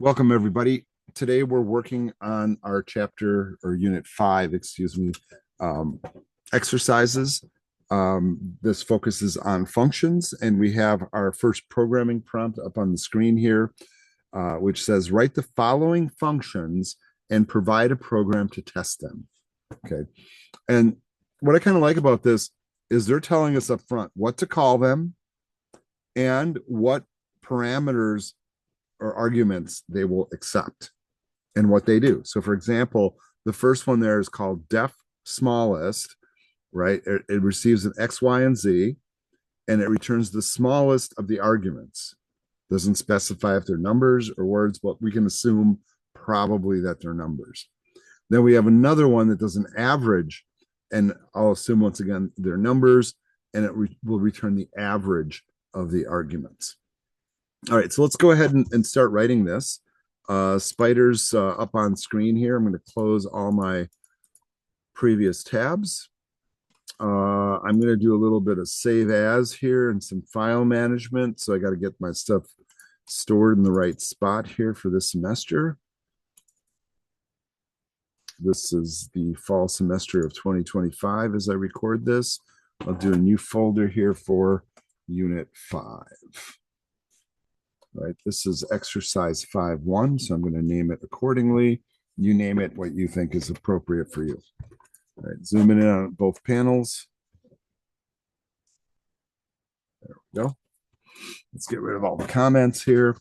Welcome, everybody. Today we're working on our chapter or unit 5, um, exercises. This focuses on functions, and we have our first programming prompt up on the screen here, which says, write the following functions and provide a program to test them. Okay. And what I kind of like about this is they're telling us up front what to call them and what parameters or arguments they will accept and what they do. So, for example, the first one there is called def smallest, right? It receives an X, Y, and Z, and it returns the smallest of the arguments. Doesn't specify if they're numbers or words, but we can assume probably that they're numbers. Then we have another one that does an average, and I'll assume once again they're numbers, and it will return the average of the arguments. All right, so let's go ahead and start writing this. Spider's up on screen here. I'm going to close all my previous tabs. I'm going to do a little bit of save as here and some file management. So I got to get my stuff stored in the right spot here for this semester. This is the fall semester of 2025 as I record this. I'll do a new folder here for Unit 5. Right, this is exercise 5.1, so I'm going to name it accordingly. You name it what you think is appropriate for you. All right, zooming in on both panels. There we go. Let's get rid of all the comments here.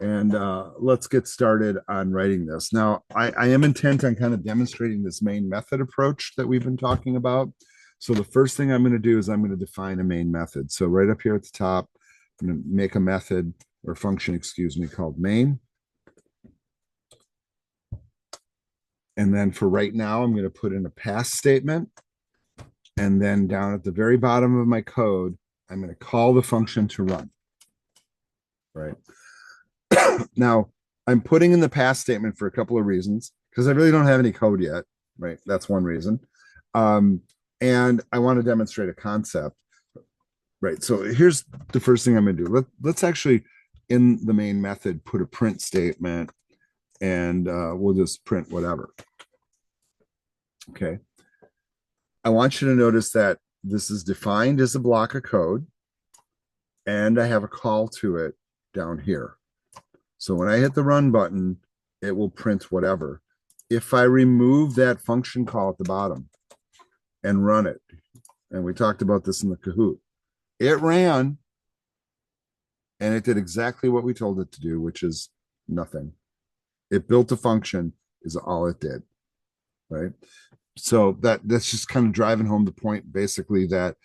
And let's get started on writing this. Now, I am intent on kind of demonstrating this main method approach that we've been talking about. So the first thing I'm going to do is I'm going to define a main method. So right up here at the top, I'm going to make a method or function, excuse me, called main. And then for right now, I'm going to put in a pass statement. And then down at the very bottom of my code, I'm going to call the function to run. Right. Now, I'm putting in the pass statement for a couple of reasons, because I really don't have any code yet. Right. That's one reason. And I want to demonstrate a concept. Right. So here's the first thing I'm going to do. Let's actually, in the main method, put a print statement, and we'll just print whatever. Okay. I want you to notice that this is defined as a block of code, and I have a call to it down here. So when I hit the run button, it will print whatever. If I remove that function call at the bottom and run it, and we talked about this in the Kahoot, it ran, and it did exactly what we told it to do, which is nothing. It built a function is all it did, right? So that's just kind of driving home the point, basically, that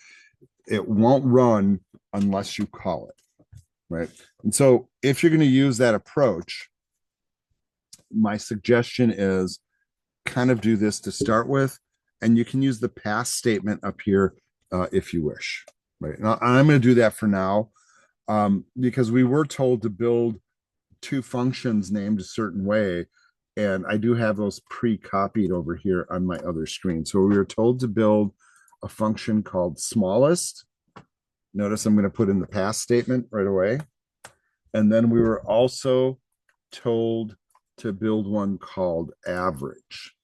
it won't run unless you call it, right? And so if you're going to use that approach, my suggestion is kind of do this to start with, and you can use the pass statement up here if you wish, right? Now, I'm going to do that for now because we were told to build two functions named a certain way, and I do have those pre-copied over here on my other screen. So we were told to build a function called smallest. Notice I'm going to put in the pass statement right away. And then we were also told to build one called average.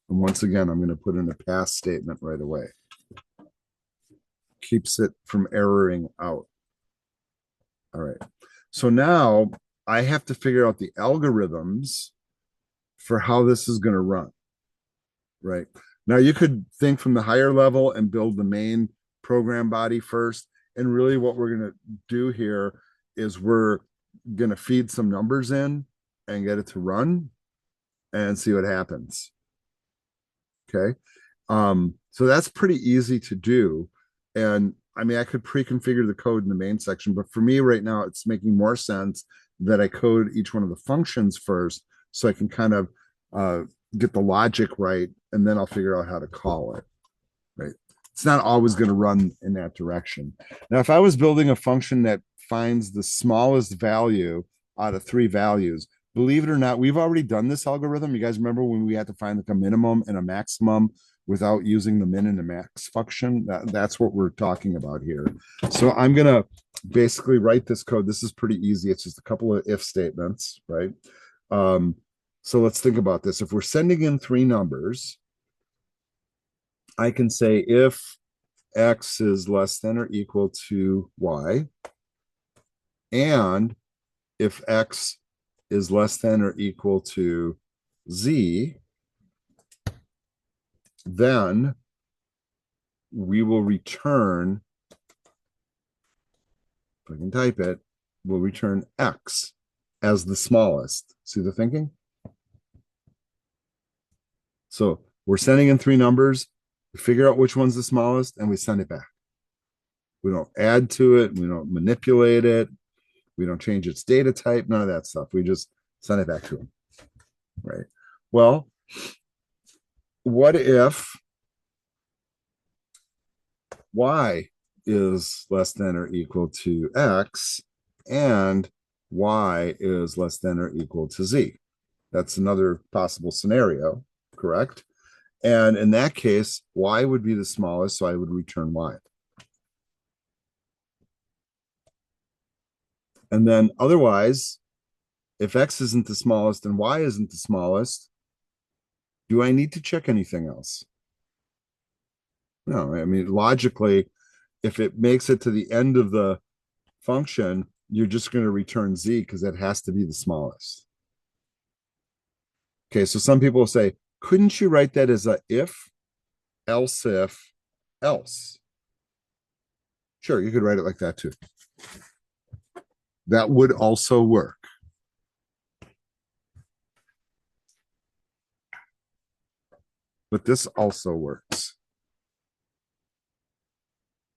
And once again, I'm going to put in a pass statement right away. Keeps it from erroring out. All right. So now I have to figure out the algorithms for how this is going to run. Right. Now you could think from the higher level and build the main program body first. And really what we're going to do here is we're going to feed some numbers in and get it to run and see what happens. Okay. So that's pretty easy to do. And I mean, I could pre-configure the code in the main section, but for me right now, it's making more sense that I code each one of the functions first so I can kind of get the logic right, and then I'll figure out how to call it, right? It's not always going to run in that direction. Now, if I was building a function that finds the smallest value out of 3 values, believe it or not, we've already done this algorithm. You guys remember when we had to find like a minimum and a maximum without using the min and the max function. That's what we're talking about here. So I'm going to basically write this code. This is pretty easy. It's just a couple of if statements, right? So let's think about this. If we're sending in three numbers, I can say if x is less than or equal to y, and if x is less than or equal to z, then we will return, if I can type it, we'll return x as the smallest. See the thinking? So we're sending in three numbers, we figure out which one's the smallest, and we send it back. We don't add to it, we don't manipulate it, we don't change its data type, none of that stuff. We just send it back to them, right? Well, what if y is less than or equal to x and y is less than or equal to z? That's another possible scenario, correct? And in that case, y would be the smallest, so I would return y. And then otherwise, if x isn't the smallest and y isn't the smallest, do I need to check anything else? No, I mean, logically, if it makes it to the end of the function, you're just going to return z because that has to be the smallest. Okay, so some people will say, couldn't you write that as a if, else if, else? Sure, you could write it like that too. That would also work. But this also works.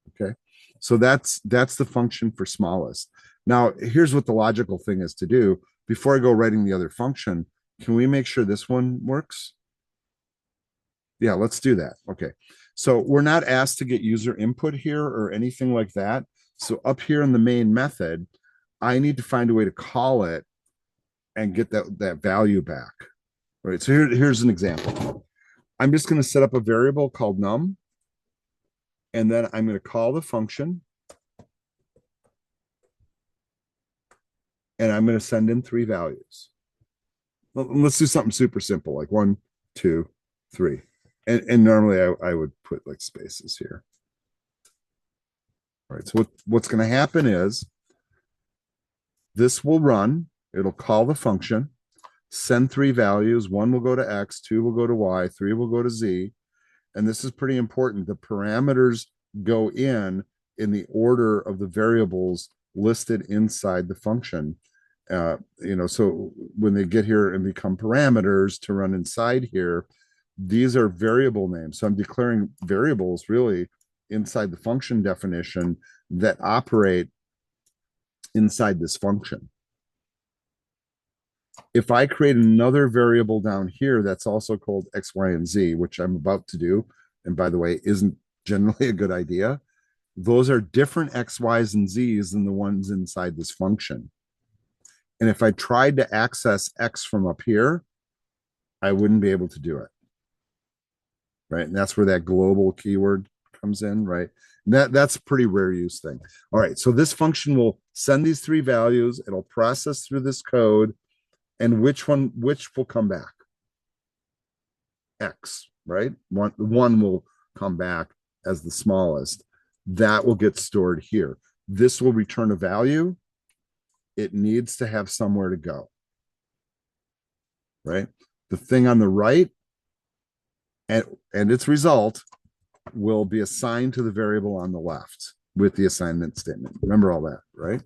Okay, so that's the function for smallest. Now, here's what the logical thing is to do. Before I go writing the other function, can we make sure this one works? Yeah, let's do that. Okay, so we're not asked to get user input here or anything like that. So up here in the main method, I need to find a way to call it and get that value back. All right, so here's an example. I'm just going to set up a variable called num, and then I'm going to call the function, and I'm going to send in three values. Well, let's do something super simple, like 1, 2, 3. And normally I would put like spaces here. All right, so what's going to happen is this will run, it'll call the function, send three values. 1 will go to x, 2 will go to y, 3 will go to z. And this is pretty important. The parameters go in the order of the variables listed inside the function. So when they get here and become parameters to run inside here, these are variable names. So I'm declaring variables really inside the function definition that operate inside this function. If I create another variable down here that's also called x, y, and z, which I'm about to do, and by the way, isn't generally a good idea, those are different x, y's, and z's than the ones inside this function. And if I tried to access x from up here, I wouldn't be able to do it. Right. And that's where that global keyword comes in, right? That's a pretty rare use thing. All right. So this function will send these three values, it'll process through this code, and which will come back? X, right? One will come back as the smallest. That will get stored here. This will return a value. It needs to have somewhere to go, right? The thing on the right and its result will be assigned to the variable on the left with the assignment statement. Remember all that, right?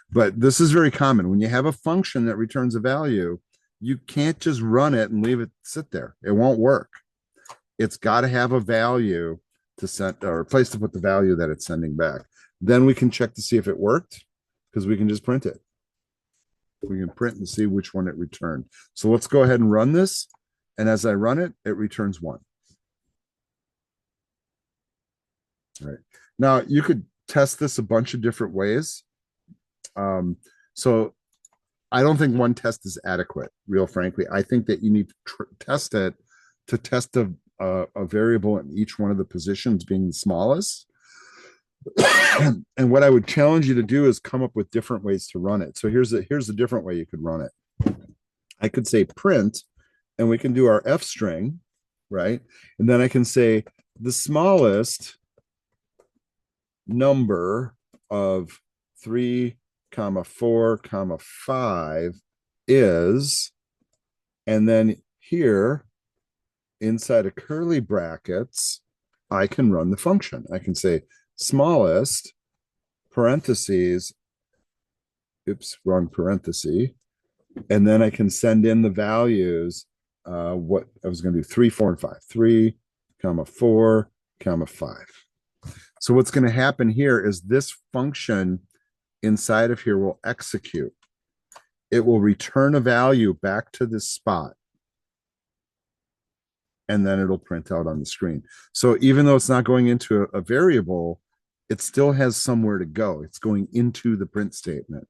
But this is very common. When you have a function that returns a value, you can't just run it and leave it sit there. It won't work. It's got to have a value to send or a place to put the value that it's sending back. Then we can check to see if it worked because we can just print it. We can print and see which one it returned. So let's go ahead and run this. And as I run it, it returns 1. All right. Now you could test this a bunch of different ways. So I don't think one test is adequate, real frankly. I think that you need to test it to test a a variable in each one of the positions being the smallest. And what I would challenge you to do is come up with different ways to run it. So here's a different way you could run it. I could say print, and we can do our F string, right? And then I can say the smallest number of 3, 4, 5 is, and then here inside of curly brackets, I can run the function. I can say smallest parentheses, run parenthesis, and then I can send in the values. What I was going to do 3, 4, and 5, 3, 4, 5. So what's going to happen here is this function inside of here will execute. It will return a value back to this spot, and then it'll print out on the screen. So even though it's not going into a variable, it still has somewhere to go. It's going into the print statement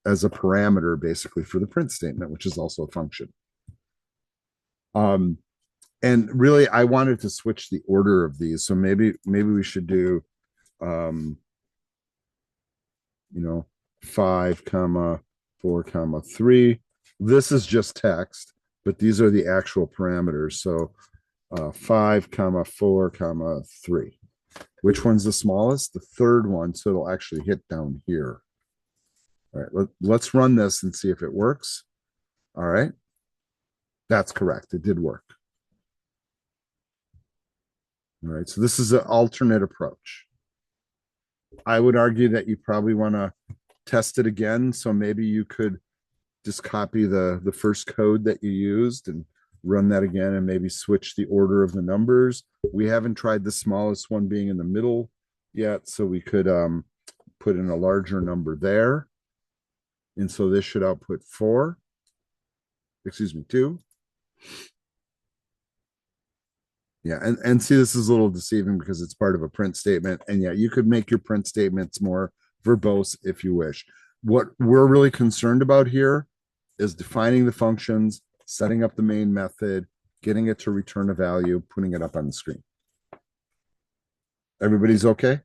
as a parameter, basically, for the print statement, which is also a function. And really, I wanted to switch the order of these. So maybe we should do, 5, 4, 3. This is just text, but these are the actual parameters. So 5, 4, 3. Which one's the smallest? The third one. So it'll actually hit down here. All right, let's run this and see if it works. All right. That's correct. It did work. All right. So this is an alternate approach. I would argue that you probably want to test it again. So maybe you could just copy the first code that you used and run that again and maybe switch the order of the numbers. We haven't tried the smallest one being in the middle yet, so we could put in a larger number there. And so this should output 2. Yeah, and see, this is a little deceiving because it's part of a print statement. And yeah, you could make your print statements more verbose if you wish. What we're really concerned about here is defining the functions, setting up the main method, getting it to return a value, putting it up on the screen. Everybody's okay?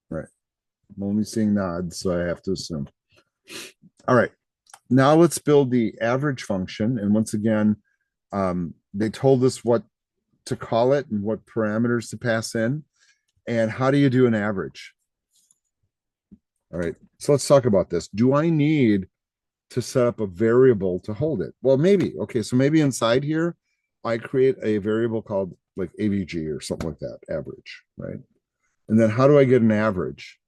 Right. I'm only seeing nods, so I have to assume. All right. Now let's build the average function. And once again, they told us what to call it and what parameters to pass in. And how do you do an average? All right. So let's talk about this. Do I need to set up a variable to hold it? Well, maybe. Okay. So maybe inside here, I create a variable called like AVG or something like that, average, right? And then how do I get an average?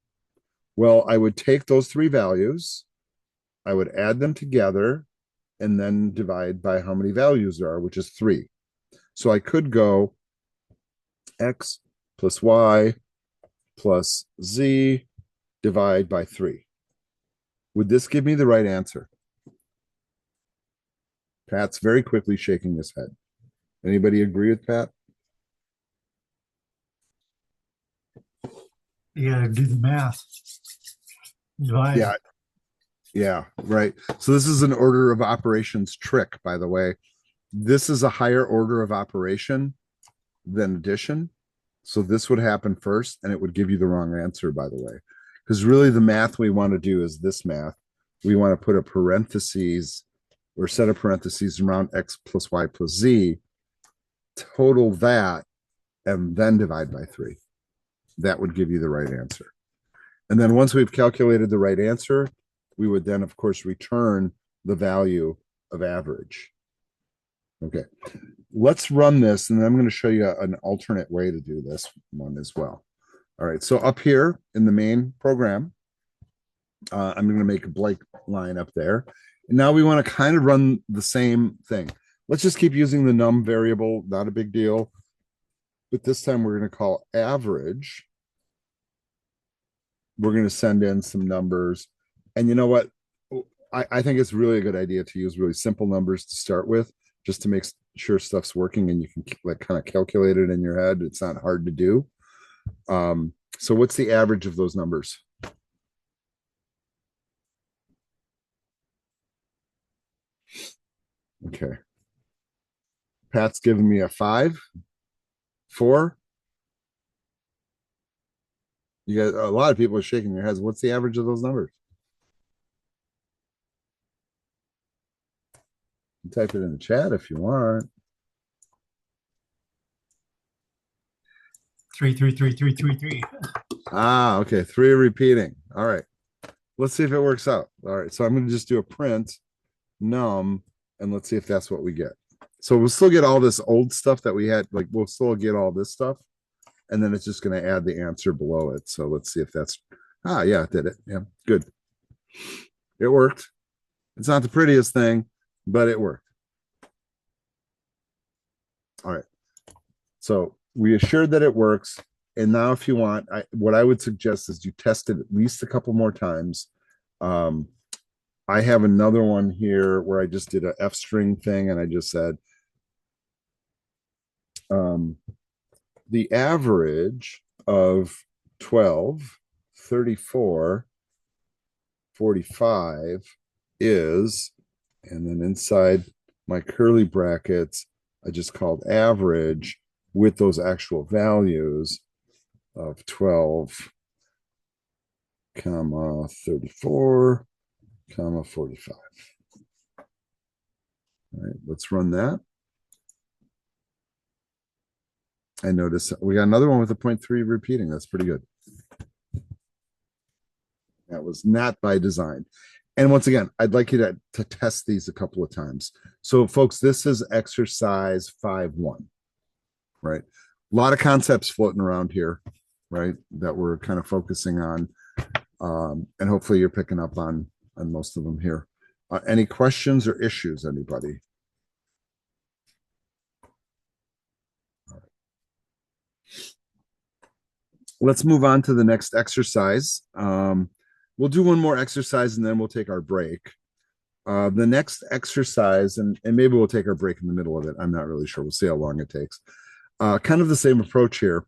Well, I would take those 3 values, I would add them together, and then divide by how many values there are, which is 3. So I could go X plus Y plus Z divide by 3. Would this give me the right answer? Pat's very quickly shaking his head. Anybody agree with Pat? You gotta do the math. Divide. Yeah, right. So this is an order of operations trick, by the way. This is a higher order of operation than addition. So this would happen first, and it would give you the wrong answer, by the way. Because really the math we want to do is this math. We want to put a parentheses or set of parentheses around X plus Y plus Z, total that, and then divide by 3. That would give you the right answer. And then once we've calculated the right answer, we would then, of course, return the value of average. Okay, let's run this, and then I'm going to show you an alternate way to do this one as well. All right, so up here in the main program, I'm going to make a blank line up there. And now we want to kind of run the same thing. Let's just keep using the num variable, not a big deal. But this time we're going to call average. We're going to send in some numbers. And you know what? I think it's really a good idea to use really simple numbers to start with, just to make sure stuff's working and you can like kind of calculate it in your head. It's not hard to do. So what's the average of those numbers? Okay. Pat's giving me a 5, 4. You guys, a lot of people are shaking their heads. What's the average of those numbers? You type it in the chat if you want. 3333333. Ah, okay. 3 repeating. All right. Let's see if it works out. All right. So I'm going to just do a print num and let's see if that's what we get. So we'll still get all this old stuff that we had. Like we'll still get all this stuff. And then it's just going to add the answer below it. So let's see if that's, yeah, it did it. Yeah, good. It worked. It's not the prettiest thing, but it worked. All right. So we assured that it works. And now if you want, what I would suggest is you test it at least a couple more times. I have another one here where I just did a F string thing and I just said, the average of 12, 34, 45 is, and then inside my curly brackets, I just called average with those actual values of 12, comma 34, comma 45. All right, let's run that. I notice we got another one with a 0.3 repeating. That's pretty good. That was not by design. And once again, I'd like you to test these a couple of times. So folks, this is exercise 5-1, right? A lot of concepts floating around here, right? That we're kind of focusing on. And hopefully you're picking up on most of them here. Any questions or issues, anybody? Let's move on to the next exercise. We'll do one more exercise and then we'll take our break. The next exercise, and maybe we'll take our break in the middle of it. I'm not really sure. We'll see how long it takes. Kind of the same approach here.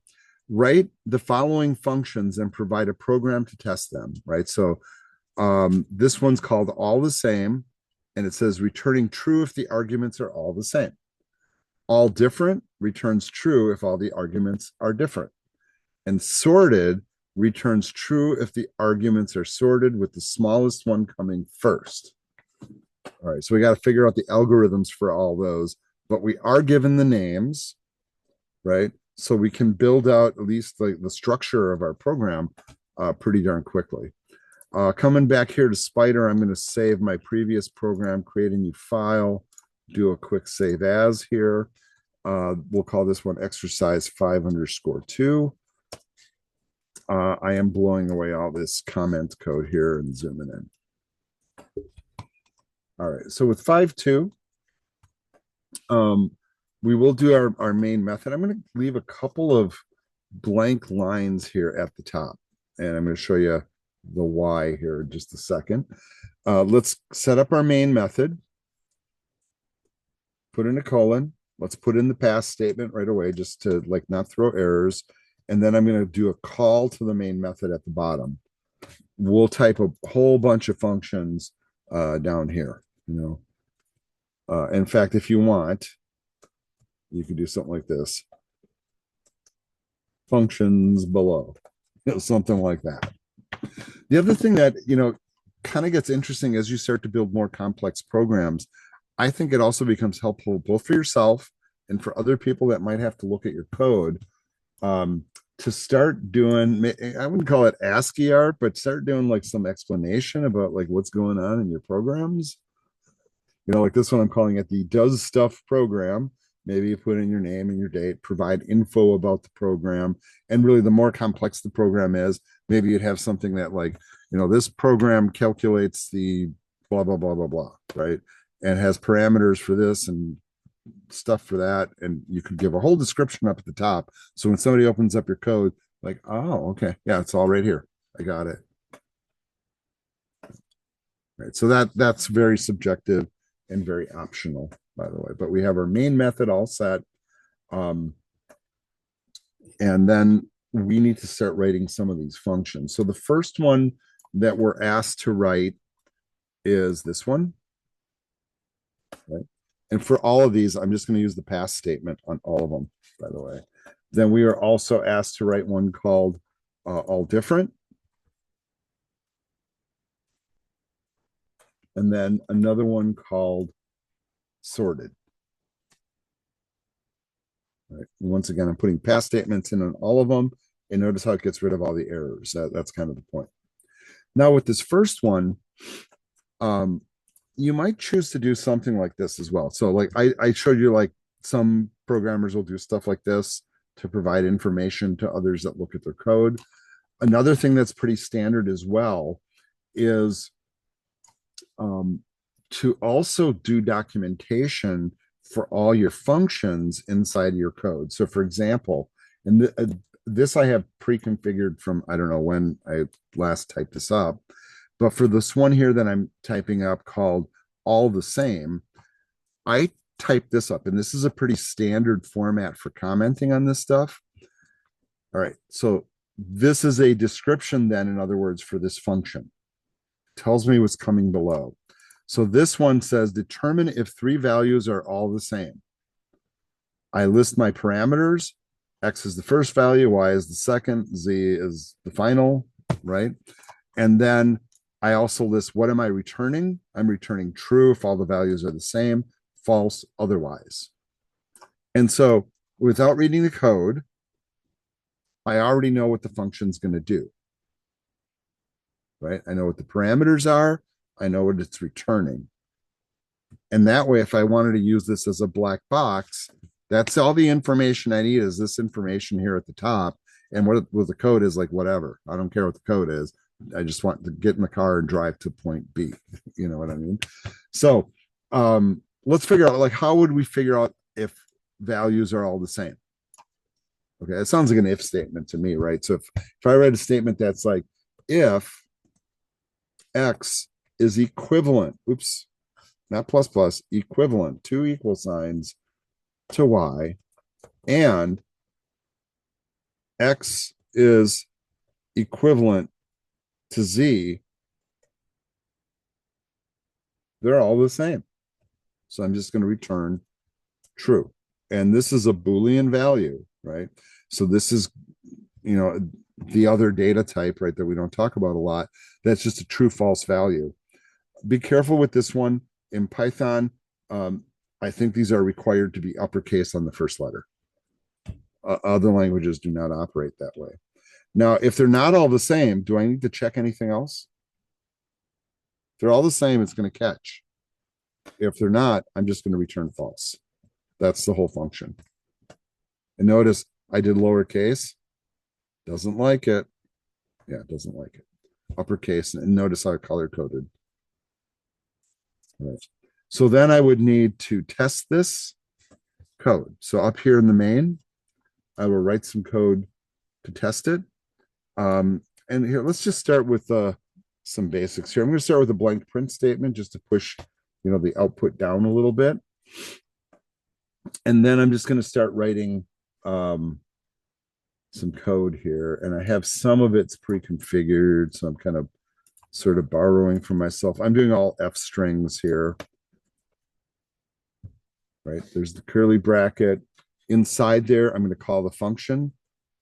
Write the following functions and provide a program to test them, right? So this one's called all the same, and it says returning true if the arguments are all the same. All different returns true if all the arguments are different. And sorted returns true if the arguments are sorted with the smallest one coming first. All right, so we got to figure out the algorithms for all those, but we are given the names, right? So we can build out at least like the structure of our program pretty darn quickly. Coming back here to Spider, I'm going to save my previous program, create a new file, do a quick save as here. We'll call this one exercise 5_2. I am blowing away all this comment code here and zooming in. All right, so with 5-2, we will do our main method. I'm going to leave a couple of blank lines here at the top, and I'm going to show you the why here in just a second. Let's set up our main method. Put in a colon. Let's put in the pass statement right away just to like not throw errors. And then I'm going to do a call to the main method at the bottom. We'll type a whole bunch of functions down here, you know. In fact, if you want, you could do something like this. Functions below, you know, something like that. The other thing that, you know, kind of gets interesting as you start to build more complex programs, I think it also becomes helpful both for yourself and for other people that might have to look at your code to start doing, I wouldn't call it ASCII art, but start doing like some explanation about like what's going on in your programs. You know, like this one, I'm calling it the does stuff program. Maybe you put in your name and your date, provide info about the program. And really, the more complex the program is, maybe you'd have something that like, you know, this program calculates the blah, blah, blah, blah, blah, right? And has parameters for this and stuff for that. And you could give a whole description up at the top. So when somebody opens up your code, like, oh, okay, yeah, it's all right here. I got it. Right. So that's very subjective and very optional, by the way. But we have our main method all set. And then we need to start writing some of these functions. So the first one that we're asked to write is this one. Right. And for all of these, I'm just going to use the pass statement on all of them, by the way. Then we are also asked to write one called all different. And then another one called sorted. Right. Once again, I'm putting pass statements in on all of them, and notice how it gets rid of all the errors. That's kind of the point. Now with this first one, you might choose to do something like this as well. So like I showed you, like some programmers will do stuff like this to provide information to others that look at their code. Another thing that's pretty standard as well is to also do documentation for all your functions inside your code. So for example, and this I have pre-configured from, I don't know when I last typed this up, but for this one here that I'm typing up called all the same, I typed this up, and this is a pretty standard format for commenting on this stuff. All right, so this is a description then, in other words, for this function. Tells me what's coming below. So this one says, determine if three values are all the same. I list my parameters. X is the first value, Y is the second, Z is the final, right? And then I also list, what am I returning? I'm returning true if all the values are the same, false otherwise. And so without reading the code, I already know what the function's going to do, right? I know what the parameters are. I know what it's returning. And that way, if I wanted to use this as a black box, that's all the information I need is this information here at the top. And what the code is, like, whatever. I don't care what the code is. I just want to get in the car and drive to point B. You know what I mean? So let's figure out, like, how would we figure out if values are all the same? Okay, it sounds like an if statement to me, right? So if I read a statement that's like, if X is equivalent, oops, not plus plus, equivalent, two equal signs to Y, and X is equivalent to Z, they're all the same. So I'm just going to return true. And this is a Boolean value, right? So this is, you know, the other data type, right, that we don't talk about a lot. That's just a true false value. Be careful with this one. In Python, I think these are required to be uppercase on the first letter. Other languages do not operate that way. Now, if they're not all the same, do I need to check anything else? If they're all the same, it's going to catch. If they're not, I'm just going to return false. That's the whole function. And notice I did lowercase. Doesn't like it. Yeah, it doesn't like it. Uppercase, and notice how color coded. All right. So then I would need to test this code. So up here in the main, I will write some code to test it. And here, let's just start with some basics here. I'm going to start with a blank print statement just to push, you know, the output down a little bit. And then I'm just going to start writing some code here. And I have some of it's pre-configured, so I'm kind of sort of borrowing from myself. I'm doing all F strings here. Right, there's the curly bracket. Inside there, I'm going to call the function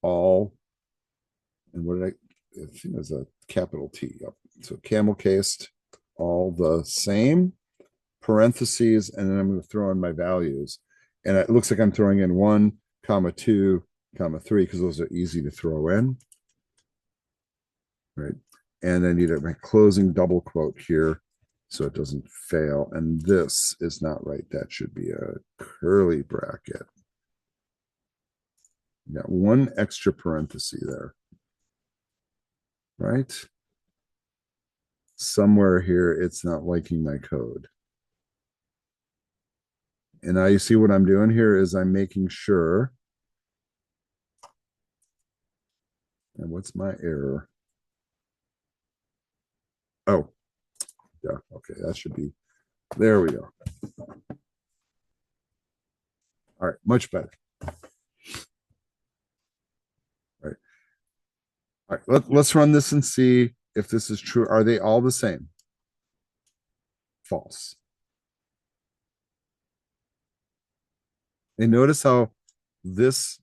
all, and what did I think there's a capital T. Yep. So camel cased, all the same, parentheses, and then I'm going to throw in my values. And it looks like I'm throwing in 1, 2, 3, because those are easy to throw in. Right. And I need my closing double quote here so it doesn't fail. And this is not right. That should be a curly bracket. Got one extra parenthesis there. Right? Somewhere here, it's not liking my code. And now you see what I'm doing here is I'm making sure. And what's my error? Oh, yeah, okay, that should be, there we go. All right, much better. All right, let's run this and see if this is true. Are they all the same? False. And notice how this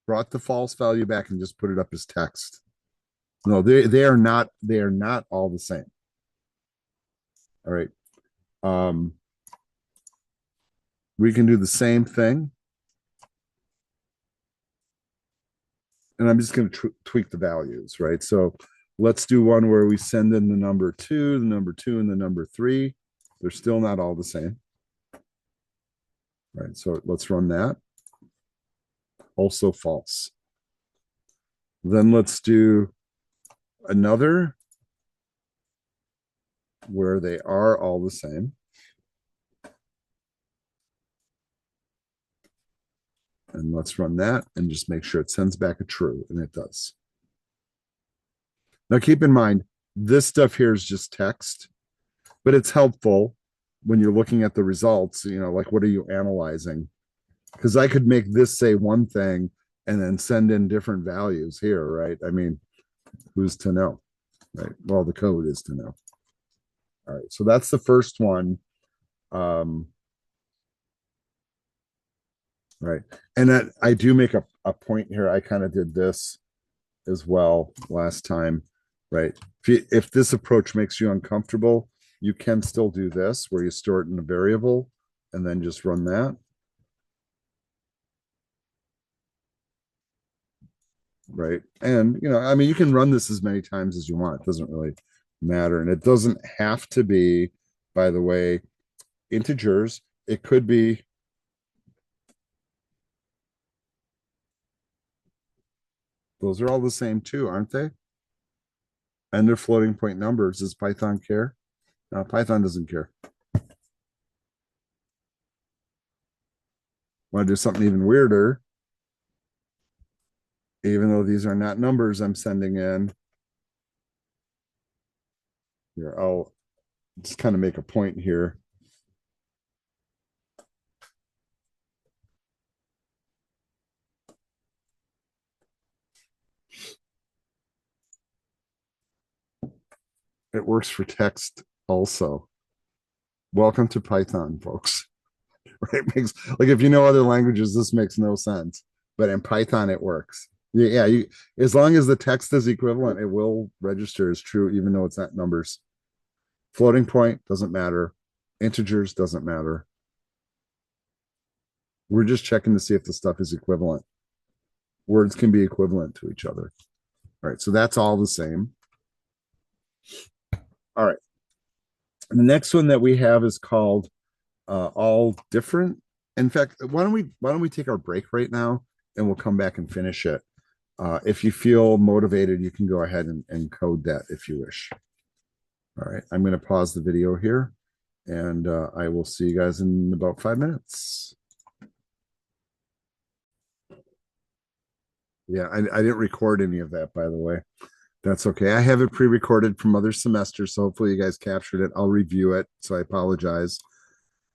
brought the false value back and just put it up as text. No, they are not all the same. All right. Um, we can do the same thing. And I'm just going to tweak the values, right? So let's do one where we send in the number 2, and the number 3. They're still not all the same. Right. So let's run that. Also false. Then let's do another where they are all the same. And let's run that and just make sure it sends back a true, and it does. Now keep in mind, this stuff here is just text, but it's helpful when you're looking at the results, like what are you analyzing? Because I could make this say one thing and then send in different values here, right? I mean, who's to know, right? Well, the code is to know. All right, so that's the first one. Right. And that I do make a point here. I kind of did this as well last time, right? If this approach makes you uncomfortable, you can still do this where you store it in a variable and then just run that. Right. And, I mean, you can run this as many times as you want. It doesn't really matter. And it doesn't have to be, by the way, integers. It could be, those are all the same too, aren't they? And they're floating point numbers. Does Python care? No, Python doesn't care. Want to do something even weirder? Even though these are not numbers I'm sending in. Here, I'll just kind of make a point here. It works for text also. Welcome to Python, folks. Right? Makes like if you know other languages, this makes no sense. But in Python, it works. Yeah, as long as the text is equivalent, it will register as true, even though it's not numbers. Floating point doesn't matter. Integers doesn't matter. We're just checking to see if the stuff is equivalent. Words can be equivalent to each other. All right, so that's all the same. All right. And the next one that we have is called all different. In fact, why don't we take our break right now and we'll come back and finish it. If you feel motivated, you can go ahead and code that if you wish. All right, I'm going to pause the video here and I will see you guys in about 5 minutes. Yeah, I didn't record any of that, by the way. That's okay. I have it pre-recorded from other semesters, so hopefully you guys captured it. I'll review it, so I apologize.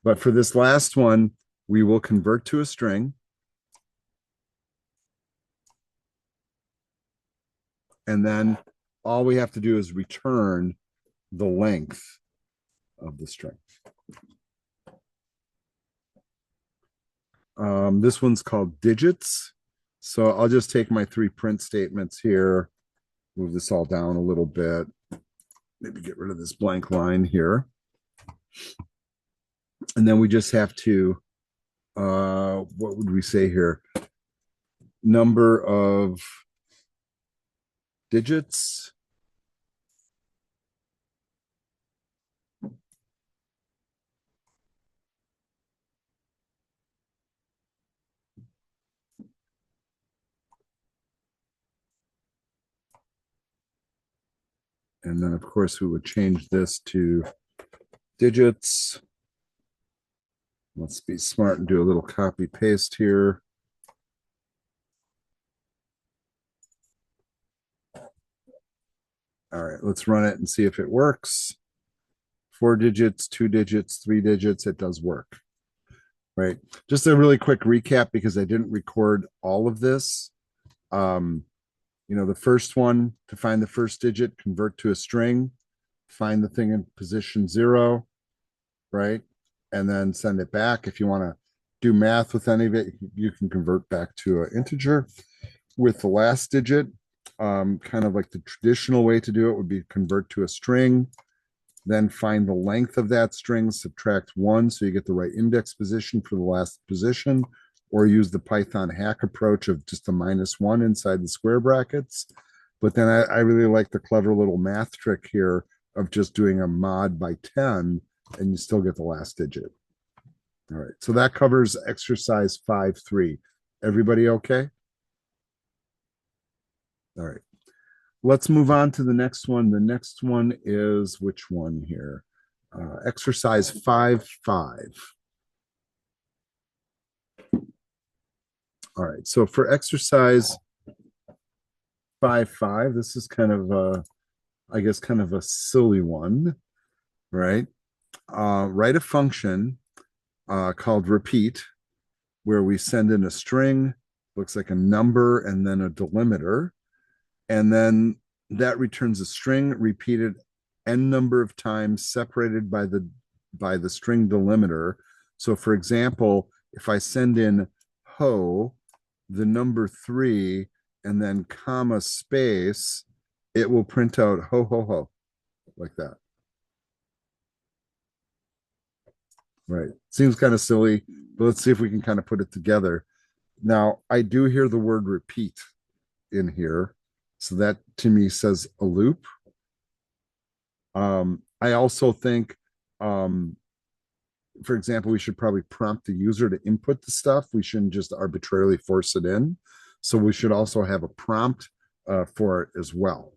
But for this last one, we will convert to a string. And then all we have to do is return the length of the string. This one's called digits. So I'll just take my 3 print statements here, move this all down a little bit, maybe get rid of this blank line here. And then we just have to, what would we say here? Number of digits. And then, of course, we would change this to digits. Let's be smart and do a little copy paste here. All right, let's run it and see if it works. 4 digits, 2 digits, 3 digits, it does work. Right. Just a really quick recap because I didn't record all of this. The first one, to find the first digit, convert to a string, find the thing in position 0, right? And then send it back. If you want to do math with any of it, you can convert back to an integer. With the last digit, kind of like the traditional way to do it would be convert to a string, then find the length of that string, subtract 1 so you get the right index position for the last position, or use the Python hack approach of just a -1 inside the square brackets. But then I really like the clever little math trick here of just doing a mod by 10 and you still get the last digit. All right, so that covers exercise 5.3. Everybody okay? All right, let's move on to the next one. The next one is which one here? Exercise 5.5. All right, so for exercise 5.5, this is kind of I guess kind of a silly one, right? Write a function called repeat, where we send in a string, looks like a number, and then a delimiter. And then that returns a string repeated n number of times separated by the string delimiter. So for example, if I send in ho, the number 3, and then comma space, it will print out ho ho ho like that. Right. Seems kind of silly, but let's see if we can kind of put it together. Now, I do hear the word repeat in here. So that to me says a loop. I also think, for example, we should probably prompt the user to input the stuff. We shouldn't just arbitrarily force it in. So we should also have a prompt for it as well.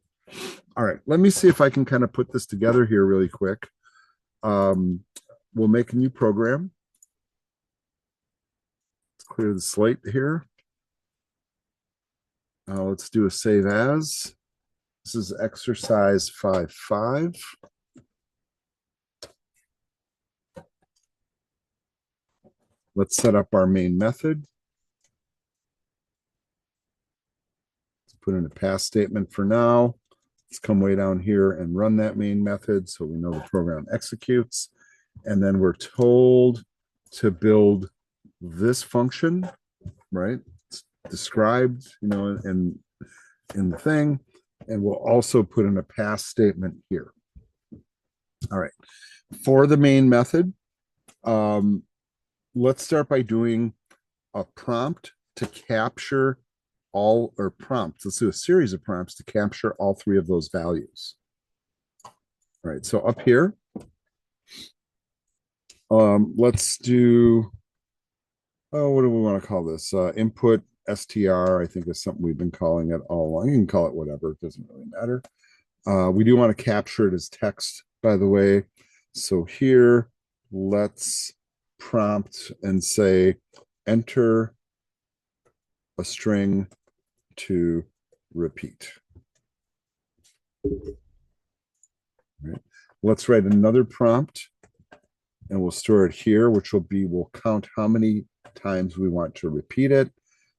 All right, let me see if I can kind of put this together here really quick. We'll make a new program. Let's clear the slate here. Let's do a save as. This is exercise 5.5. Let's set up our main method. Let's put in a pass statement for now. Let's come way down here and run that main method so we know the program executes. And then we're told to build this function, right? It's described, in the thing. And we'll also put in a pass statement here. All right. For the main method, let's start by doing a prompt to capture all, or prompts. Let's do a series of prompts to capture all 3 of those values. All right. So up here, let's do, what do we want to call this? Input str, I think is something we've been calling it all along. You can call it whatever, it doesn't really matter. We do want to capture it as text, by the way. So here, let's prompt and say, enter a string to repeat. Right. Let's write another prompt and we'll store it here, which will be, we'll count how many times we want to repeat it.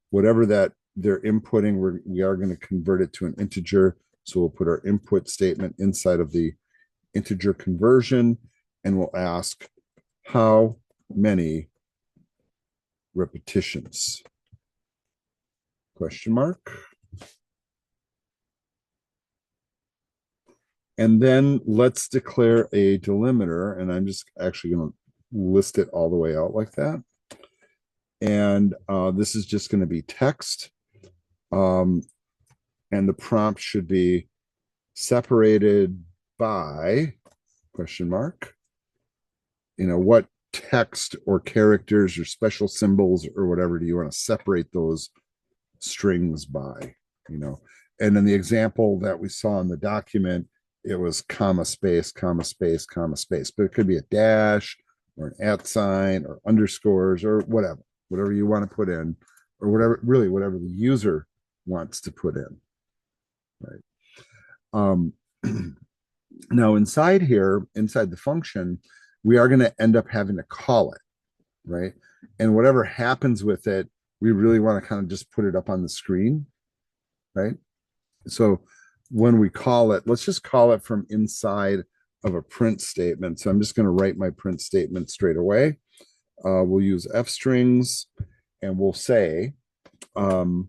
Whatever that they're inputting, we are going to convert it to an integer. So we'll put our input statement inside of the integer conversion, and we'll ask how many repetitions? Question mark. And then let's declare a delimiter, and I'm just actually going to list it all the way out like that. And this is just going to be text. And the prompt should be separated by question mark. What text or characters or special symbols or whatever do you want to separate those strings by? And in the example that we saw in the document, it was comma space, comma space, comma space, but it could be a dash or an at sign or underscores or whatever you want to put in, or whatever the user wants to put in, right? Now inside the function, we are going to end up having to call it, right? And whatever happens with it, we really want to kind of just put it up on the screen, right? So when we call it, let's just call it from inside of a print statement. So I'm just going to write my print statement straight away. We'll use F strings and we'll say, well,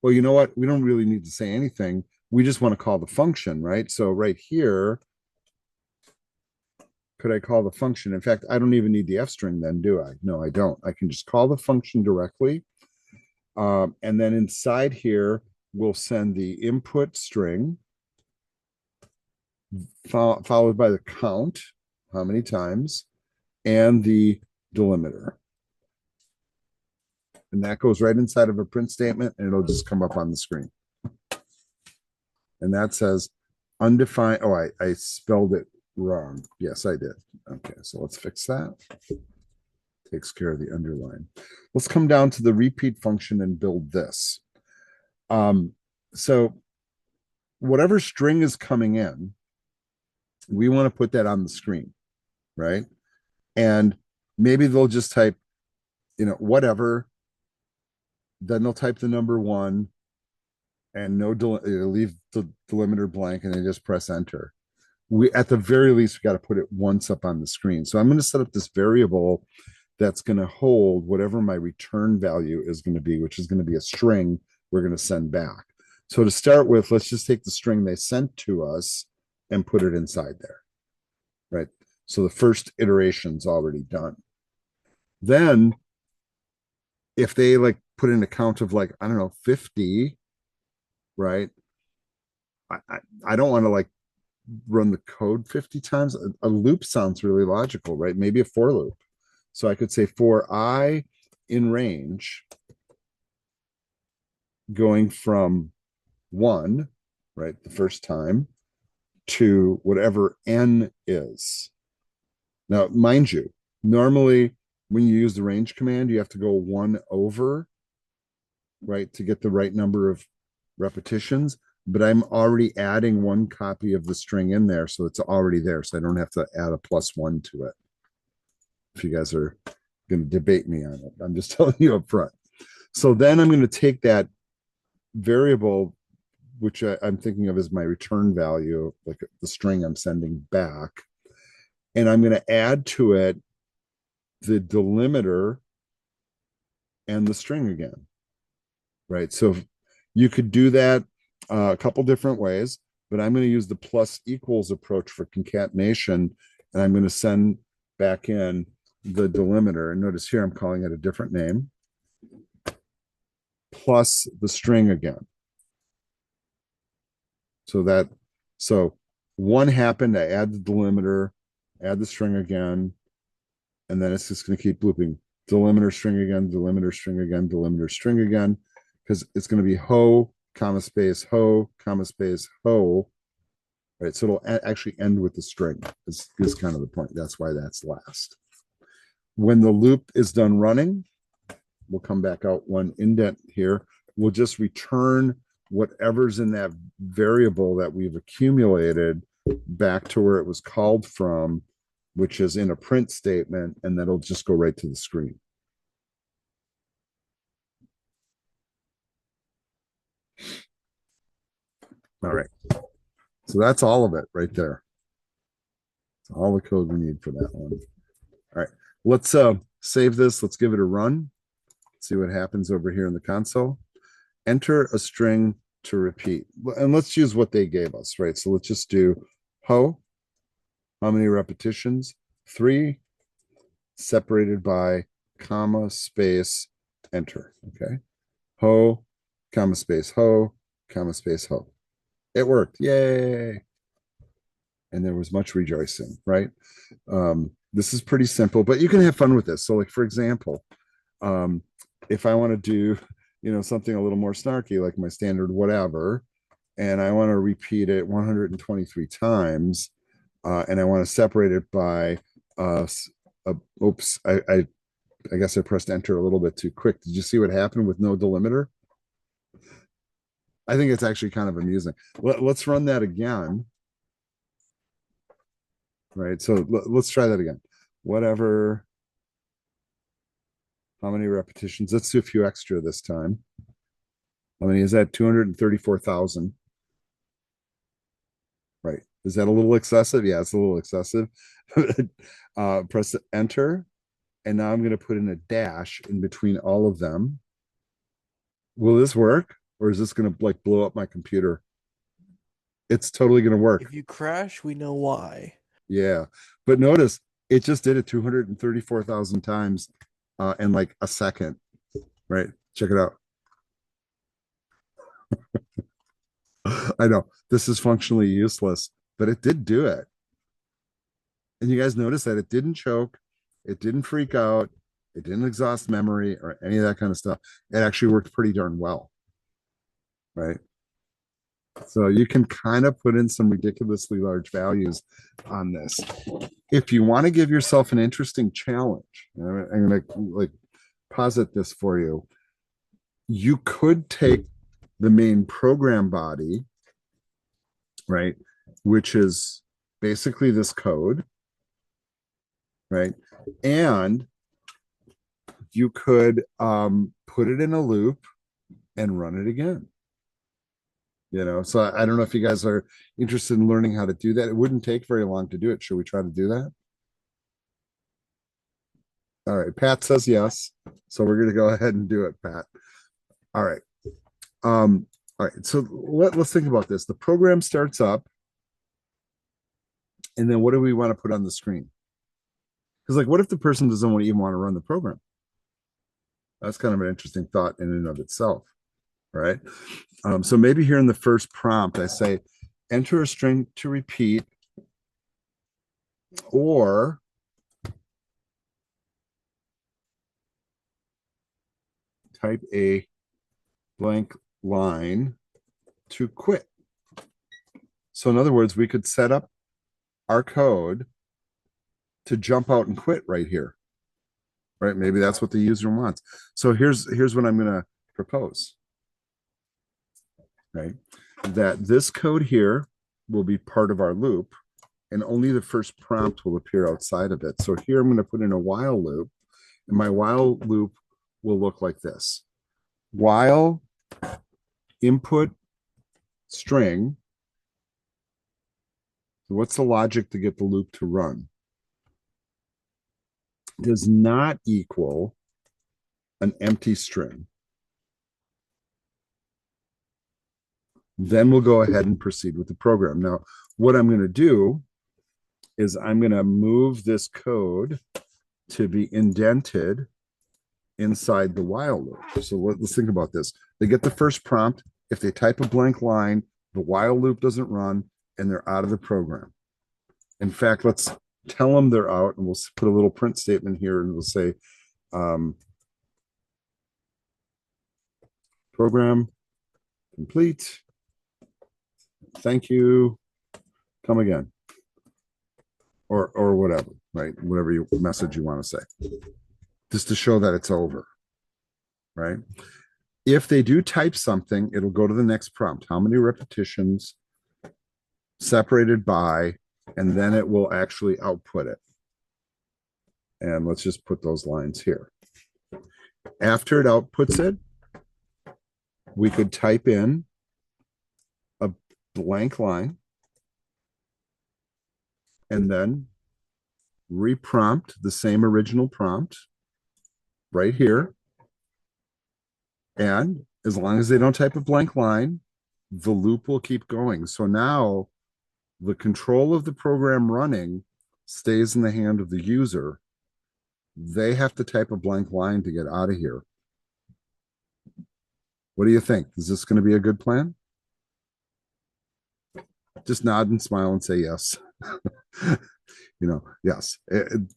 you know what? We don't really need to say anything. We just want to call the function, right? So right here, could I call the function? In fact, I don't even need the F string then, do I? No, I don't. I can just call the function directly. And then inside here, we'll send the input string followed by the count, how many times, and the delimiter. And that goes right inside of a print statement and it'll just come up on the screen. And that says undefined. Oh, I spelled it wrong. Yes, I did. Okay, so let's fix that. Takes care of the underline. Let's come down to the repeat function and build this. So whatever string is coming in, we want to put that on the screen, right? And maybe they'll just type, whatever. Then they'll type the number 1 and leave the delimiter blank and they just press enter. We, at the very least, we got to put it once up on the screen. So I'm going to set up this variable that's going to hold whatever my return value is going to be, which is going to be a string we're going to send back. So to start with, let's just take the string they sent to us and put it inside there, right? So the first iteration's already done. Then if they like put in a count of like, I don't know, 50, right? I don't want to like run the code 50 times. A loop sounds really logical, right? Maybe a for loop. So I could say for I in range going from 1, right, the first time, to whatever n is. Now, mind you, normally when you use the range command, you have to go 1 over, right, to get the right number of repetitions. But I'm already adding 1 copy of the string in there, so it's already there. So I don't have to add a +1 to it. If you guys are going to debate me on it, I'm just telling you up front. So then I'm going to take that variable, which I'm thinking of as my return value, like the string I'm sending back, and I'm going to add to it the delimiter and the string again, right? So you could do that a couple different ways, but I'm going to use the plus equals approach for concatenation, and I'm going to send back in the delimiter. And notice here I'm calling it a different name, plus the string again. So 1 happened, I add the delimiter, add the string again, and then it's just going to keep looping. Delimiter string again, delimiter string again, delimiter string again, because it's going to be ho, comma space, ho, comma space, ho. Right. So it'll actually end with the string, is kind of the point. That's why that's last. When the loop is done running, we'll come back out 1 indent here. We'll just return whatever's in that variable that we've accumulated back to where it was called from, which is in a print statement, and that'll just go right to the screen. All right. So that's all of it right there. That's all the code we need for that one. All right. Let's save this. Let's give it a run. See what happens over here in the console. Enter a string to repeat. And let's use what they gave us, right? So let's just do ho. How many repetitions? 3, separated by comma, space, enter. Okay. Ho, comma, space, ho, comma, space, ho. It worked. Yay. And there was much rejoicing, right? This is pretty simple, but you can have fun with this. So like, for example, if I want to do, something a little more snarky, like my standard whatever, and I want to repeat it 123 times, and I want to separate it by, oops, I guess I pressed enter a little bit too quick. Did you see what happened with no delimiter? I think it's actually kind of amusing. Let's run that again. Right, so let's try that again. Whatever. How many repetitions? Let's do a few extra this time. How many is that? 234,000. Right. Is that a little excessive? Yeah, it's a little excessive. Press enter. And now I'm going to put in a dash in between all of them. Will this work? Or is this going to like blow up my computer? It's totally going to work. If you crash, we know why. Yeah. But notice it just did it 234,000 times in like a second. Right? Check it out. I know this is functionally useless, but it did do it. And you guys notice that it didn't choke, it didn't freak out, it didn't exhaust memory or any of that kind of stuff. It actually worked pretty darn well. Right? So you can kind of put in some ridiculously large values on this. If you want to give yourself an interesting challenge, I'm going to like posit this for you. You could take the main program body, right, which is basically this code, right, and you could put it in a loop and run it again. So I don't know if you guys are interested in learning how to do that. It wouldn't take very long to do it. Should we try to do that? All right, Pat says yes, so we're going to go ahead and do it, Pat. All right. All right, so let's think about this. The program starts up, and then what do we want to put on the screen? Because like, what if the person doesn't even want to run the program? That's kind of an interesting thought in and of itself, right? So maybe here in the first prompt, I say, enter a string to repeat, or type a blank line to quit. So in other words, we could set up our code to jump out and quit right here, right? Maybe that's what the user wants. So here's what I'm going to propose, right? That this code here will be part of our loop, and only the first prompt will appear outside of it. So here I'm going to put in a while loop, and my while loop will look like this. While input string, what's the logic to get the loop to run? Does not equal an empty string. Then we'll go ahead and proceed with the program. Now, what I'm going to do is I'm going to move this code to be indented inside the while loop. So let's think about this. They get the first prompt. If they type a blank line, the while loop doesn't run, and they're out of the program. In fact, let's tell them they're out, and we'll put a little print statement here, and we'll say, program complete. Thank you. Come again. Or whatever, right? Whatever message you want to say, just to show that it's over, right? If they do type something, it'll go to the next prompt. How many repetitions separated by, and then it will actually output it. And let's just put those lines here. After it outputs it, we could type in a blank line and then reprompt the same original prompt right here. And as long as they don't type a blank line, the loop will keep going. So now the control of the program running stays in the hand of the user. They have to type a blank line to get out of here. What do you think? Is this going to be a good plan? Just nod and smile and say yes. Yes,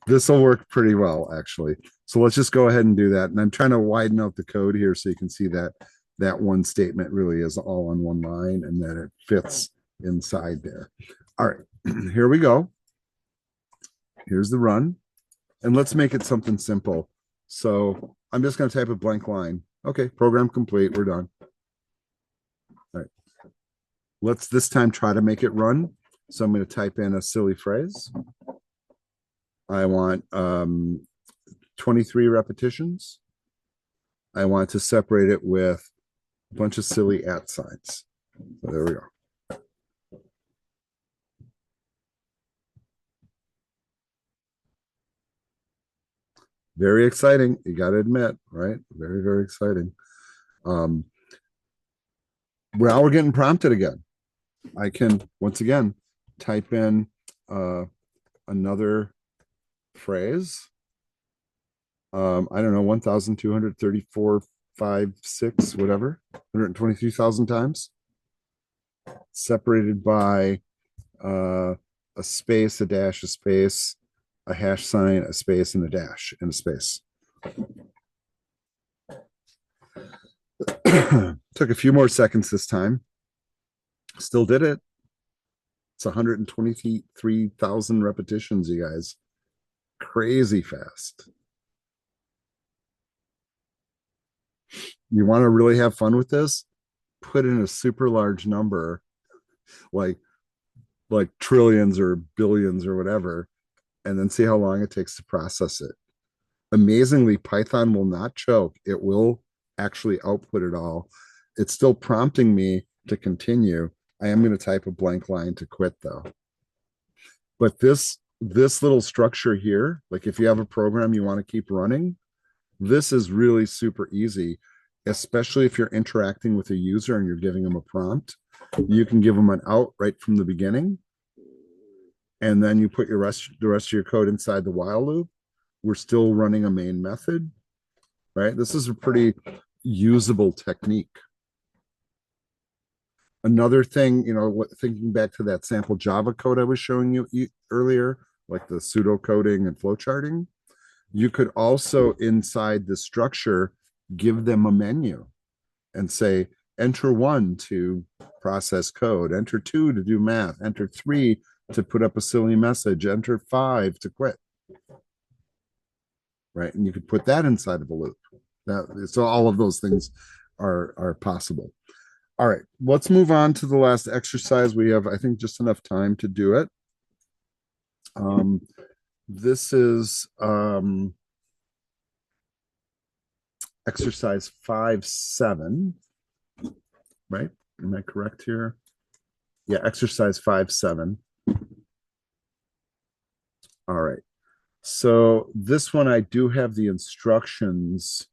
this will work pretty well, actually. So let's just go ahead and do that. And I'm trying to widen out the code here so you can see that that one statement really is all on one line and that it fits inside there. All right, here we go. Here's the run. And let's make it something simple. So I'm just going to type a blank line. Okay, program complete. We're done. All right. Let's this time try to make it run. So I'm going to type in a silly phrase. I want 23 repetitions. I want to separate it with a bunch of silly @ signs. So there we go. Very exciting. You got to admit, right? Very, very exciting. Um, now we're getting prompted again. I can once again type in another phrase. I don't know, 1,234, 5, 6, whatever, 123,000 times, separated by a space, a dash, a space, a hash sign, a space, and a dash, and a space. Took a few more seconds this time. Still did it. It's 123,000 repetitions, you guys. Crazy fast. You want to really have fun with this? Put in a super large number, like trillions or billions or whatever, and then see how long it takes to process it. Amazingly, Python will not choke. It will actually output it all. It's still prompting me to continue. I am going to type a blank line to quit though. But this little structure here, like if you have a program you want to keep running, this is really super easy, especially if you're interacting with a user and you're giving them a prompt. You can give them an out right from the beginning, and then you put the rest of your code inside the while loop. We're still running a main method, right? This is a pretty usable technique. Another thing, thinking back to that sample Java code I was showing you earlier, like the pseudo coding and flowcharting, you could also inside the structure give them a menu and say, enter 1 to process code, enter 2 to do math, enter 3 to put up a silly message, enter 5 to quit. Right. And you could put that inside of a loop. So all of those things are possible. All right, let's move on to the last exercise. We have, I think, just enough time to do it. This is exercise 5-7, right? Am I correct here? Yeah, exercise 5-7. All right. So this one, I do have the instructions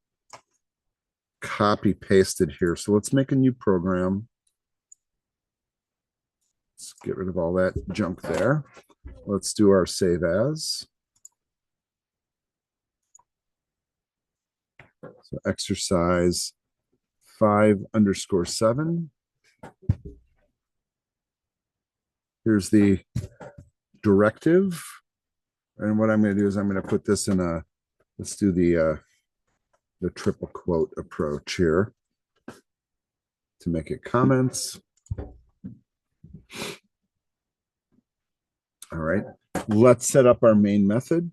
copy pasted here. So let's make a new program. Let's get rid of all that junk there. Let's do our save as. So exercise 5_7. Here's the directive. And what I'm going to do is I'm going to put this in let's do the triple quote approach here to make it comments. All right, let's set up our main method.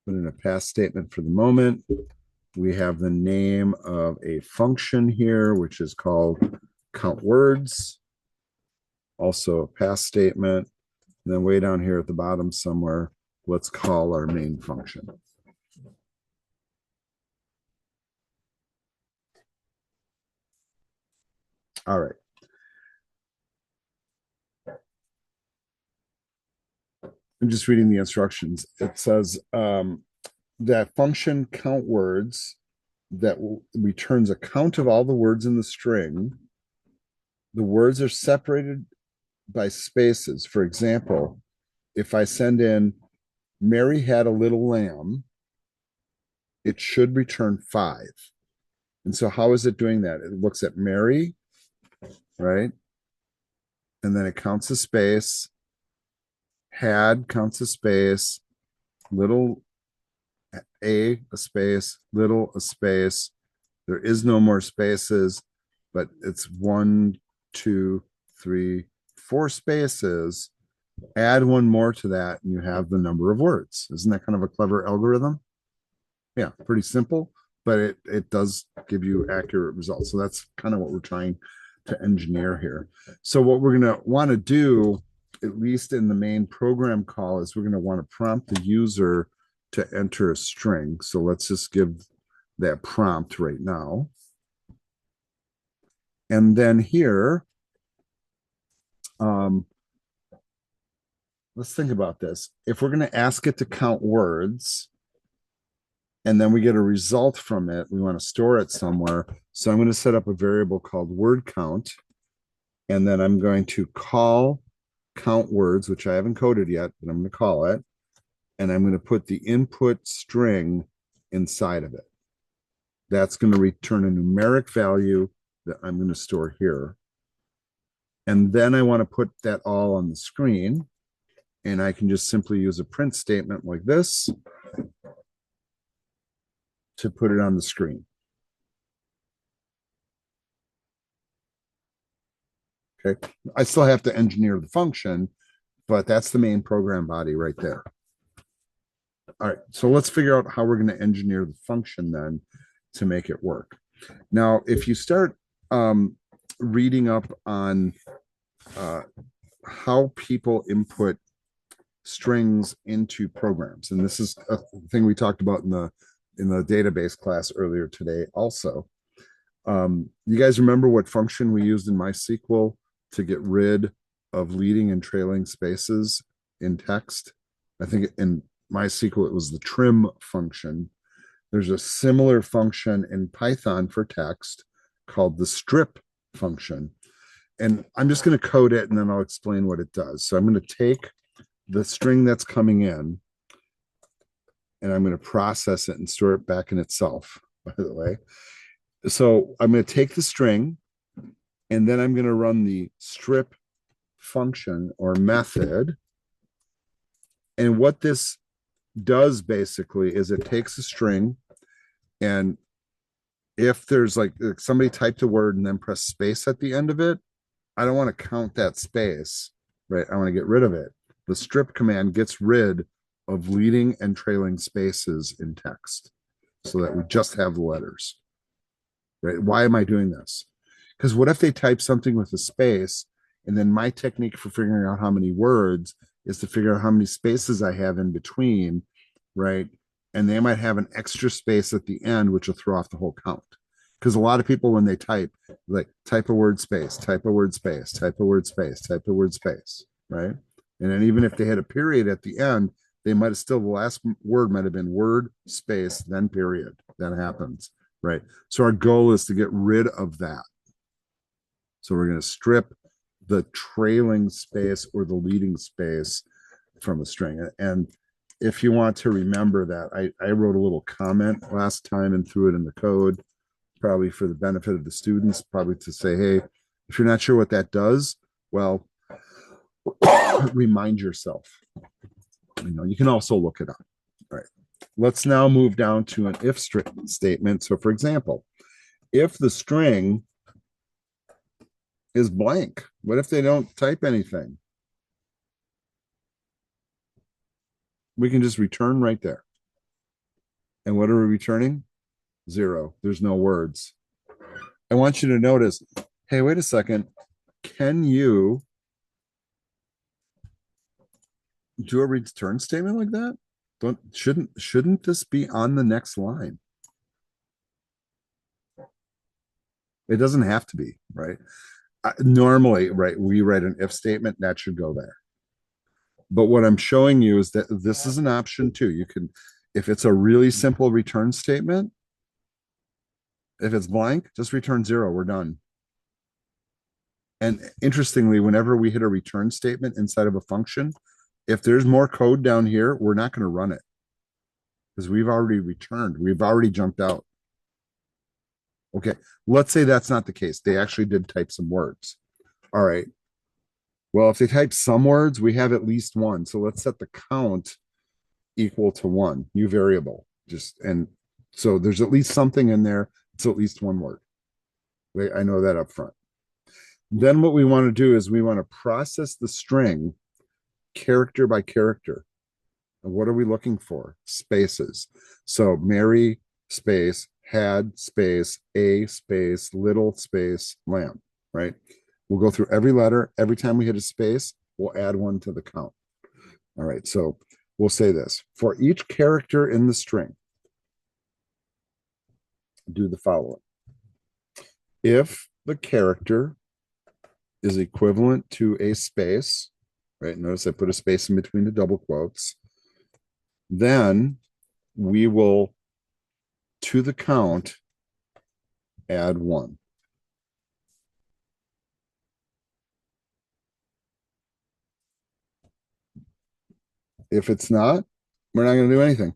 Put in a pass statement for the moment. We have the name of a function here, which is called count words. Also a pass statement. And then way down here at the bottom somewhere, let's call our main function. All right. I'm just reading the instructions. It says that function count words that returns a count of all the words in the string. The words are separated by spaces. For example, if I send in Mary had a little lamb, it should return 5. And so how is it doing that? It looks at Mary, right? And then it counts a space. Had counts a space. Little a space, little a space. There is no more spaces, but it's 1, 2, 3, 4 spaces. Add one more to that, and you have the number of words. Isn't that kind of a clever algorithm? Yeah, pretty simple, but it does give you accurate results. So that's kind of what we're trying to engineer here. So what we're going to want to do, at least in the main program call, is we're going to want to prompt the user to enter a string. So let's just give that prompt right now. And then here, let's think about this. If we're going to ask it to count words and then we get a result from it, we want to store it somewhere. So I'm going to set up a variable called word count. And then I'm going to call count words, which I haven't coded yet, but I'm going to call it. And I'm going to put the input string inside of it. That's going to return a numeric value that I'm going to store here. And then I want to put that all on the screen. And I can just simply use a print statement like this to put it on the screen. Okay. I still have to engineer the function, but that's the main program body right there. All right. So let's figure out how we're going to engineer the function then to make it work. Now, if you start reading up on how people input strings into programs, and this is a thing we talked about in the database class earlier today also. You guys remember what function we used in MySQL to get rid of leading and trailing spaces in text? I think in MySQL it was the trim function. There's a similar function in Python for text called the strip function. And I'm just going to code it and then I'll explain what it does. So I'm going to take the string that's coming in and I'm going to process it and store it back in itself, by the way. So I'm going to take the string and then I'm going to run the strip function or method. And what this does basically is it takes a string, and if there's like somebody typed a word and then press space at the end of it, I don't want to count that space, right? I want to get rid of it. The strip command gets rid of leading and trailing spaces in text so that we just have the letters, right? Why am I doing this? Because what if they type something with a space, and then my technique for figuring out how many words is to figure out how many spaces I have in between, right? And they might have an extra space at the end, which will throw off the whole count. Because a lot of people, when they type, like type a word space, type a word space, type a word space, type a word space, right? And then even if they had a period at the end, they might have still, the last word might have been word space, then period. That happens, right? So our goal is to get rid of that. So we're going to strip the trailing space or the leading space from a string. And if you want to remember that, I wrote a little comment last time and threw it in the code, probably for the benefit of the students, probably to say, hey, if you're not sure what that does, well, remind yourself. You can also look it up. All right. Let's now move down to an if statement. So for example, if the string is blank, what if they don't type anything? We can just return right there. And what are we returning? 0. There's no words. I want you to notice, hey, wait a second. Can you do a return statement like that? Shouldn't this be on the next line? It doesn't have to be, right? Normally, right, we write an if statement that should go there. But what I'm showing you is that this is an option too. You can, if it's a really simple return statement, if it's blank, just return 0. We're done. And interestingly, whenever we hit a return statement inside of a function, if there's more code down here, we're not going to run it because we've already returned. We've already jumped out. Okay, let's say that's not the case. They actually did type some words. All right. Well, if they type some words, we have at least one. So let's set the count equal to 1, new variable. And so there's at least something in there. It's at least one word. I know that up front. Then what we want to do is we want to process the string character by character. And what are we looking for? Spaces. So Mary space, had space, a space, little space, lamb, right? We'll go through every letter. Every time we hit a space, we'll add one to the count. All right, so we'll say this. For each character in the string, do the following. If the character is equivalent to a space, right? Notice I put a space in between the double quotes. Then we will, to the count, add 1. If it's not, we're not going to do anything.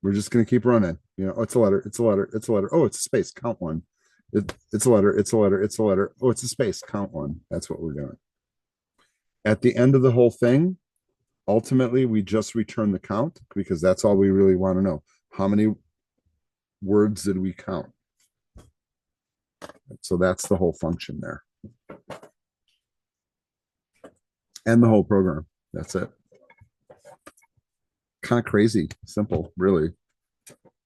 We're just going to keep running. You know, oh, it's a letter, it's a letter, it's a letter. Oh, it's a space, count 1. It's a letter, it's a letter, it's a letter. Oh, it's a space, count 1. That's what we're doing. At the end of the whole thing, ultimately, we just return the count because that's all we really want to know. How many words did we count? So that's the whole function there. And the whole program. That's it. Kind of crazy, simple, really.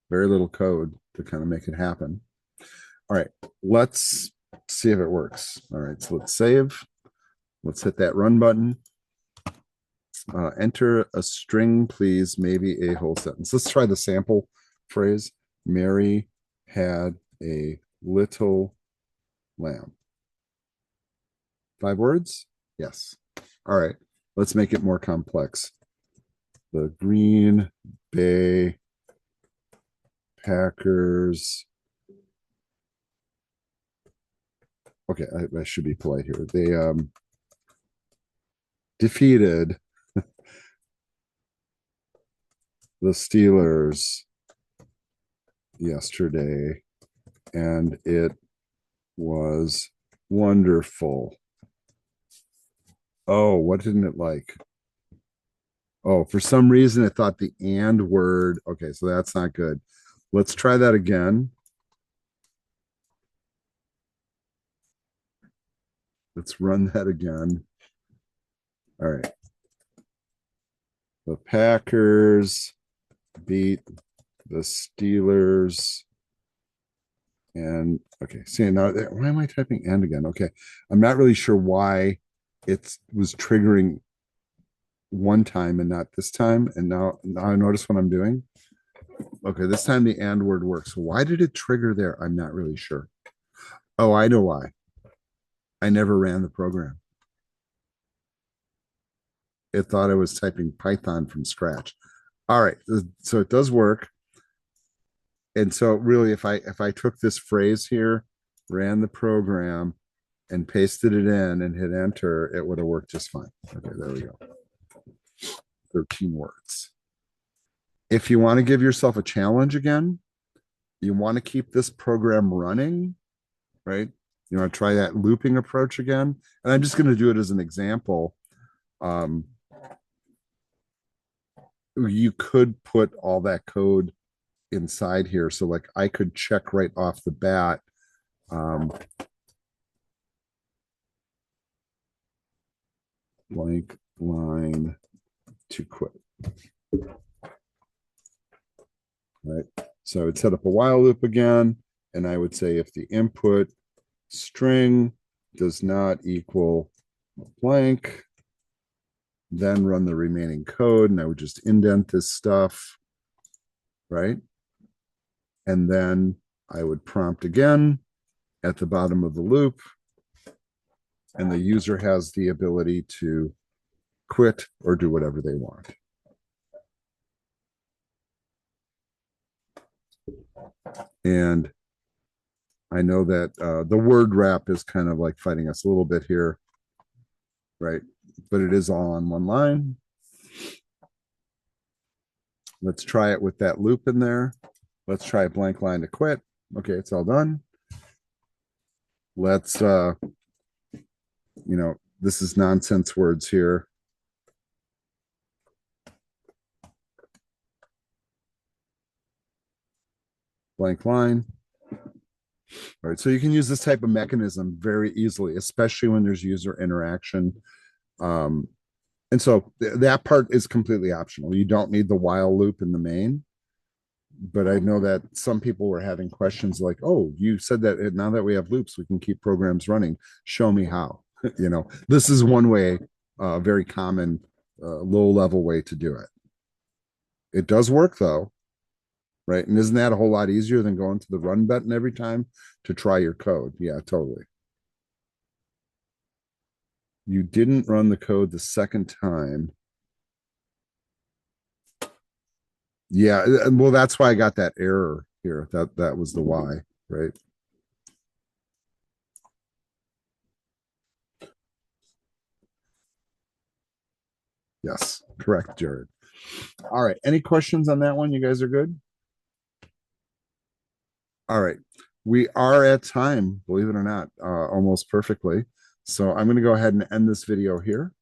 Very little code to kind of make it happen. All right, let's see if it works. All right, so let's save. Let's hit that run button. Enter a string, please, maybe a whole sentence. Let's try the sample phrase. Mary had a little lamb. 5 words? Yes. All right, let's make it more complex. The Green Bay Packers. Okay, I should be polite here. They defeated the Steelers yesterday, and it was wonderful. Oh, what didn't it like? Oh, for some reason it thought the and word. Okay, so that's not good. Let's try that again. Let's run that again. All right. The Packers beat the Steelers. And okay, see now, why am I typing and again? Okay, I'm not really sure why it was triggering one time and not this time. And now I notice what I'm doing. Okay, this time the and word works. Why did it trigger there? I'm not really sure. Oh, I know why. I never ran the program. It thought I was typing Python from scratch. All right, so it does work. And so really, if I took this phrase here, ran the program, and pasted it in and hit enter, it would have worked just fine. Okay, there we go. 13 words. If you want to give yourself a challenge again, you want to keep this program running, right? You want to try that looping approach again. And I'm just going to do it as an example. You could put all that code inside here. So like I could check right off the bat. Blank line to quit. Right. So I would set up a while loop again, and I would say if the input string does not equal blank, then run the remaining code, and I would just indent this stuff, right? And then I would prompt again at the bottom of the loop, and the user has the ability to quit or do whatever they want. And I know that the word wrap is kind of like fighting us a little bit here, right? But it is all on one line. Let's try it with that loop in there. Let's try a blank line to quit. Okay, it's all done. Let's, this is nonsense words here. Blank line. All right, so you can use this type of mechanism very easily, especially when there's user interaction. And so that part is completely optional. You don't need the while loop in the main. But I know that some people were having questions like, oh, you said that now that we have loops, we can keep programs running. Show me how. This is one way, very common, low level way to do it. It does work though, right? And isn't that a whole lot easier than going to the run button every time to try your code? Yeah, totally. you didn't run the code the second time. Yeah, well, that's why I got that error here. That was the why, right? Yes, correct, Jared. All right. Any questions on that one? You guys are good? All right. We are at time, believe it or not, almost perfectly. So I'm going to go ahead and end this video here.